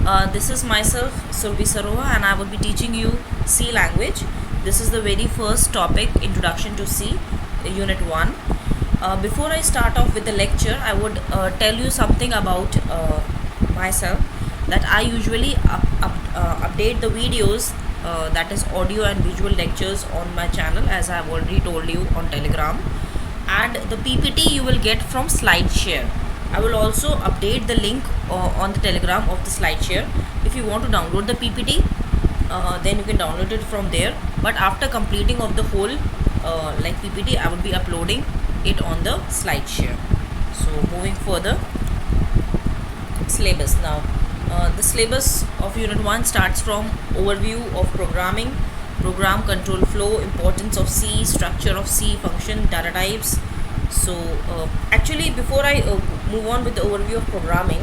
This is myself, Surbi Saroha, and I will be teaching you C language. This is the very first topic, Introduction to C, Unit 1. Before I start off with the lecture, I would tell you something about myself, that I usually update the videos, that is audio and visual lectures on my channel, as I have already told you on Telegram. And the PPT you will get from SlideShare. I will also update the link on the Telegram of the SlideShare. If you want to download the PPT, then you can download it from there. But after completing of the whole PPT, I will be uploading it on the SlideShare. So moving further, syllabus now. The syllabus of Unit 1 starts from overview of programming, program control flow, importance of C, structure of C, function, data types. So actually, before I move on with the overview of programming,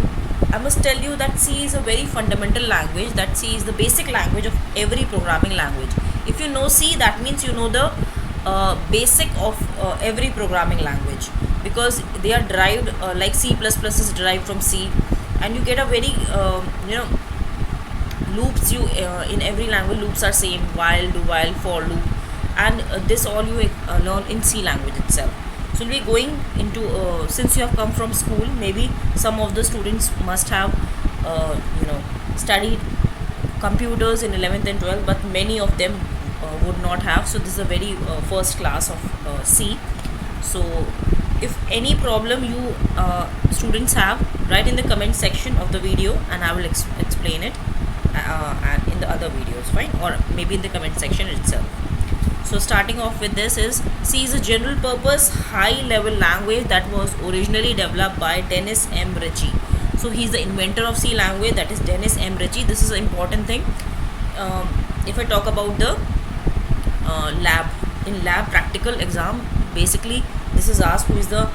I must tell you that C is a very fundamental language, that C is the basic language of every programming language. If you know C, that means you know the basic of every programming language, because they are derived like C++ is derived from C, and you get a very loops you in every language. Loops are same: while, do while, for loop, and this all you learn in C language itself. So we'll be going into since you have come from school, maybe some of the students must have studied computers in 11th and 12th, but many of them would not have. So this is a very first class of C. So if any problem you students have, write in the comment section of the video, and I will explain it and in the other videos, fine, or maybe in the comment section itself. So starting off with this is, C is a general purpose high level language that was originally developed by Dennis M. Ritchie. So he is the inventor of C language, that is Dennis M. Ritchie. This is an important thing. If I talk about the lab practical exam, basically this is asked who is the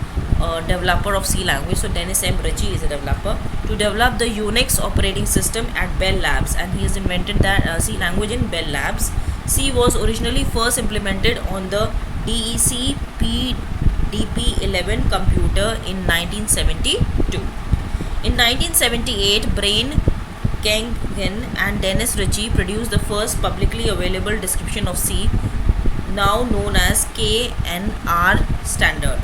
developer of C language. So Dennis M. Ritchie is a developer to develop the Unix operating system at Bell Labs, and he has invented that C language in Bell Labs. C was originally first implemented on the DEC PDP-11 computer in 1972. In 1978, Brian Kengin and Dennis Ritchie produced the first publicly available description of C, now known as KNR standard.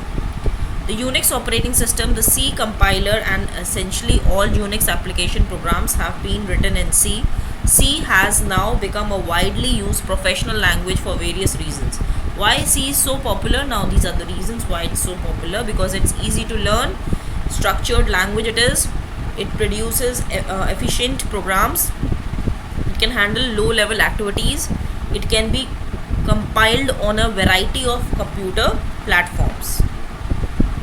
The Unix operating system, the C compiler, and essentially all Unix application programs have been written in C. C has now become a widely used professional language for various reasons. Why C is so popular? Now these are the reasons why it's so popular: because it's easy to learn, structured language it is, it produces efficient programs, it can handle low level activities, it can be compiled on a variety of computer platforms.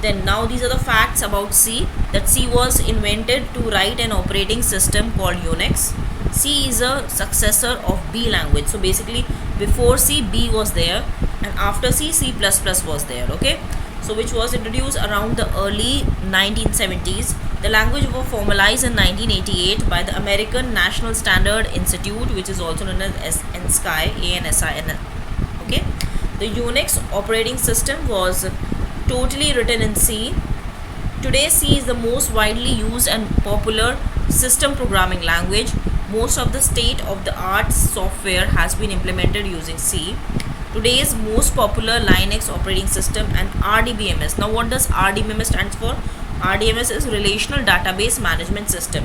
Then now these are the facts about C, that C was invented to write an operating system called Unix. C is a successor of B language. So basically before C, B was there, and after C, C++ was there. Okay, so which was introduced around the early 1970s. The language was formalized in 1988 by the American National Standard Institute, which is also known as ANSI, ANSI. Okay, the Unix operating system was totally written in C. Today C is the most widely used and popular system programming language. Most of the state-of-the-art software has been implemented using C. Today's most popular Linux operating system and RDBMS. Now what does RDBMS stands for? RDBMS is Relational Database Management System.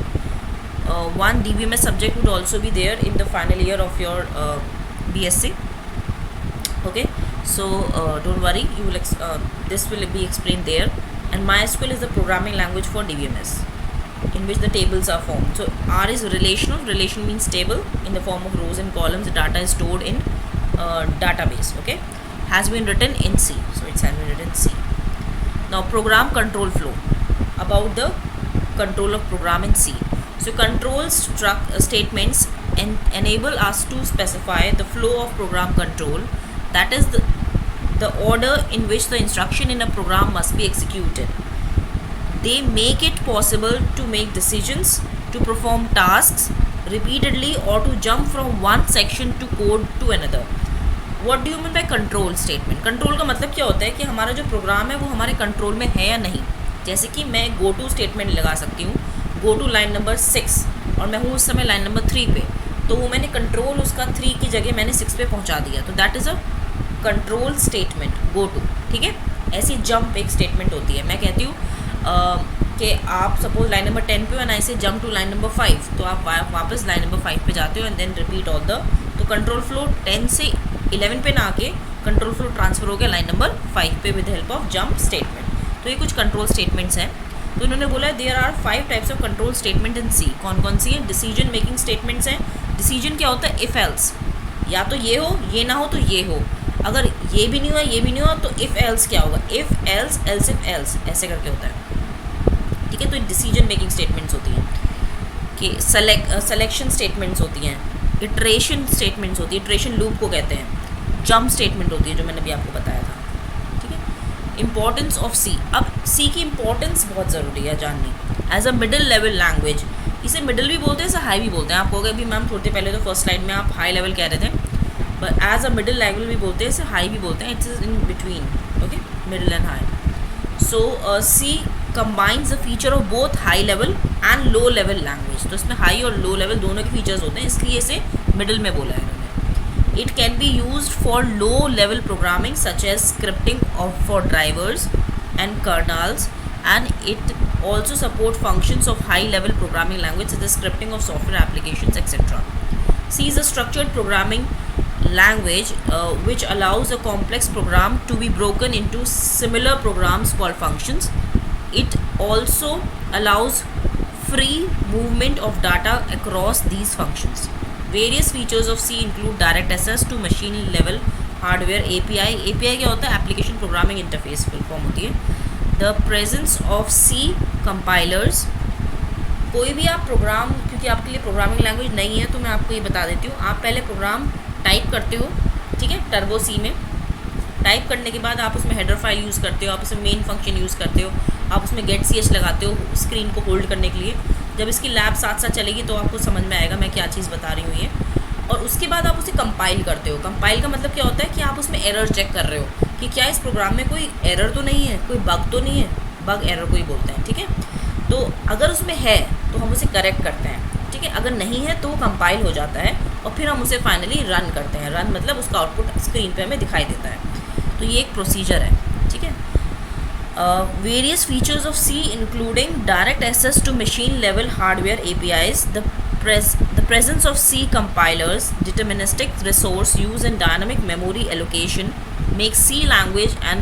One DBMS subject would also be there in the final year of your BSc. Okay, so don't worry, you will this will be explained there. And MySQL is the programming language for DBMS, in which the tables are formed. So R is relational. Relation means table in the form of rows and columns. The data is stored in database. Okay, has been written in C. So it's has been written in C. Now program control flow, about the control of program in C. So control statements enable us to specify the flow of program control, that is the order in which the instruction in a program must be executed. They make it possible to make decisions, to perform tasks repeatedly, or to jump from one section to code to another. What do you mean by control statement? Control का मतलब क्या होता है कि हमारा जो programme है वो हमारे कंट्रोल में है या नहीं. जैसे कि मैं गो टू स्टेटमेंट लगा सकती हूँ, गो टू लाइन नंबर 6 और मैं हूँ उस समय लाइन नंबर 3 पे, तो वो मैंने कंट्रोल उसका 3 की जगह मैंने 6 पे पहुँचा दिया, तो that is a control statement go to. ठीक है, ऐसी जंप एक स्टेटमेंट होती है। मैं कहती हूँ कि आप सपोज लाइन नंबर 10 पे हो एंड आई से जंप टू लाइन नंबर 5, तो आप वापस लाइन नंबर 5 पे जाते हो and then repeat all the, तो कंट्रोल फ्लो 10 से 11 पे ना आके कंट्रोल फ्लो ट्रांसफर हो गया लाइन नंबर 5 पे with help of jump statement. तो ये कुछ कंट्रोल स्टेटमेंट्स हैं। तो इन्होंने बोला है there are 5 types of control statement in C. कौन कौन सी हैं? डिसीजन मेकिंग स्टेटमेंट्स हैं। डिसीजन क्या होता है? इफ़ एल्स, या तो ये हो, ये ना हो तो ये हो, अगर ये भी नहीं हुआ ये भी नहीं हुआ तो इफ़ एल्स क्या होगा? If else else if else, ऐसे करके होता है। ठीक है, तो डिसीजन मेकिंग स्टेटमेंट्स होती हैं कि सेलेक्शन स्टेटमेंट्स होती हैं, इटरेशन स्टेटमेंट्स होती है, इटरेशन लूप को कहते हैं, जंप स्टेटमेंट होती है जो मैंने अभी आपको बताया था। ठीक है, इंपॉर्टेंस ऑफ सी। अब सी की इंपॉर्टेंस बहुत ज़रूरी है जाननी। As a middle level language, इसे मिडिल भी बोलते हैं, इसे हाई भी बोलते हैं। आप कहोगे अभी मैम थोड़ी देर पहले तो फर्स्ट स्लाइड में आप हाई लेवल कह रहे थे, but as a middle level भी बोलते हैं, इसे हाई भी बोलते हैं। It's in between, okay, middle and high. So C combines the feature of both high level and low level language. तो इसमें हाई और लो लेवल दोनों के फीचर्स होते हैं, इसलिए इसे मिडिल में बोला है इन्होंने। It can be used for low level programming such as scripting of for drivers and kernels, and it also support functions of high level programming language such as scripting of software applications etc. C is a structured programming language which allows a complex program to be broken into similar programs called functions. It also allows free movement of data across these functions. Various features of C include direct access to machine level hardware API. API क्या होता है? Application Programming Interface full form होती है। The presence of C compilers. कोई भी आप programme, क्योंकि आपके लिए प्रोग्रामिंग लैंग्वेज नहीं है तो मैं आपको ये बता देती हूँ, आप पहले प्रोग्राम टाइप करते हो, ठीक है, टर्बो सी में। टाइप करने के बाद आप उसमें हेडर फाइल यूज़ करते हो, आप उसमें मेन फंक्शन यूज़ करते हो, आप उसमें गेट ch लगाते हो स्क्रीन को होल्ड करने के लिए। जब इसकी लैब साथ साथ चलेगी तो आपको समझ में आएगा मैं क्या चीज़ बता रही हूँ ये। और उसके बाद आप उसे कंपाइल करते हो। कंपाइल का मतलब क्या होता है कि आप उसमें एरर चेक कर रहे हो कि क्या इस प्रोग्राम में कोई एरर तो नहीं है, कोई बग तो नहीं है। बग एरर को ही बोलते हैं, ठीक है। तो अगर उसमें है तो हम उसे करेक्ट करते हैं, ठीक है। अगर नहीं है तो वो कंपाइल हो जाता है और फिर हम उसे फाइनली रन करते हैं। रन मतलब उसका आउटपुट स्क्रीन पे हमें दिखाई देता है। तो ये एक प्रोसीजर है, ठीक है। Various features of C including direct access to machine level hardware APIs, the presence of C compilers, deterministic resource use and dynamic memory allocation makes C language an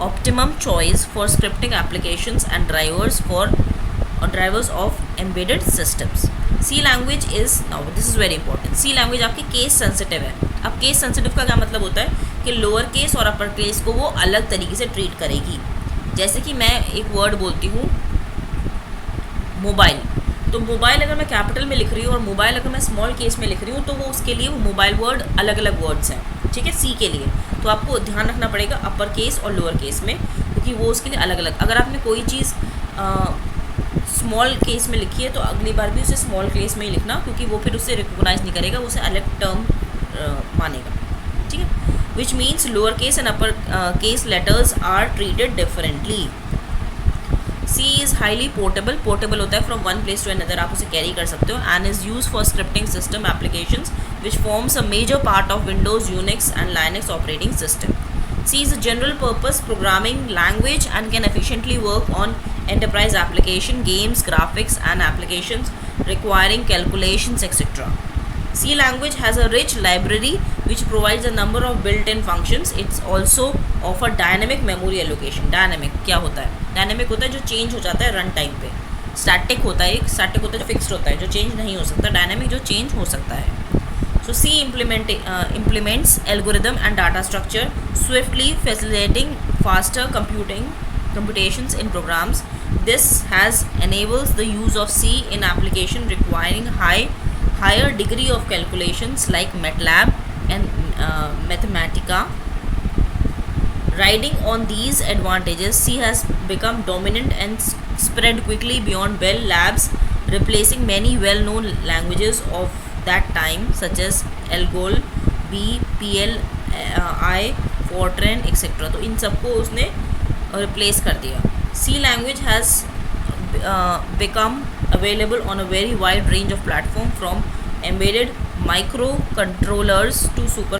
optimum choice for scripting applications and drivers of embedded systems. C language is, now this is very important, C language आपकी case sensitive है। अब case sensitive का क्या मतलब होता है कि lower case और अपर केस को वो अलग तरीके से ट्रीट करेगी। जैसे कि मैं एक वर्ड बोलती हूँ मोबाइल, तो मोबाइल अगर मैं कैपिटल में लिख रही हूँ और मोबाइल अगर मैं स्मॉल केस में लिख रही हूँ तो वो उसके लिए वो मोबाइल वर्ड अलग अलग वर्ड्स हैं, ठीक है, सी के लिए। तो आपको ध्यान रखना पड़ेगा अपर केस और लोअर केस में, क्योंकि वो उसके लिए अलग अलग। अगर आपने कोई चीज़ स्मॉल केस में लिखी है तो अगली बार भी उसे स्मॉल केस में ही लिखना, क्योंकि वो फिर उसे रिकोगनाइज नहीं करेगा, उसे अलग टर्म मानेगा, ठीक है। Which means lower case and upper case letters are treated differently. C is highly portable. Portable होता है from one place to another, आप उसे कैरी कर सकते हो, and is used for scripting system applications which forms a major part of Windows, Unix and Linux operating system. C is a general purpose programming language and can efficiently work on enterprise application, games, graphics and applications requiring calculations etc. C language has a rich library which provides a number of built-in functions. It's also offer dynamic memory allocation. Dynamic क्या होता है? Dynamic होता है जो change हो जाता है run time पे। स्टैटिक होता है, एक स्टैटिक होता है जो फिक्स्ड होता है, जो चेंज नहीं हो सकता। डायनेमिक जो चेंज हो सकता है। सो सी implements algorithm and data structure swiftly, facilitating faster computations in programs. This has enables the use of C in application requiring higher degree of calculations like MATLAB and Mathematica. Riding on these advantages, C has become dominant and spread quickly beyond Bell Labs, replacing many well-known languages of that time such as Algol, B, PL, Fortran, etc. तो इन सबको उसने replace कर दिया। C language has become available on a very wide range of platforms from embedded microcontrollers to super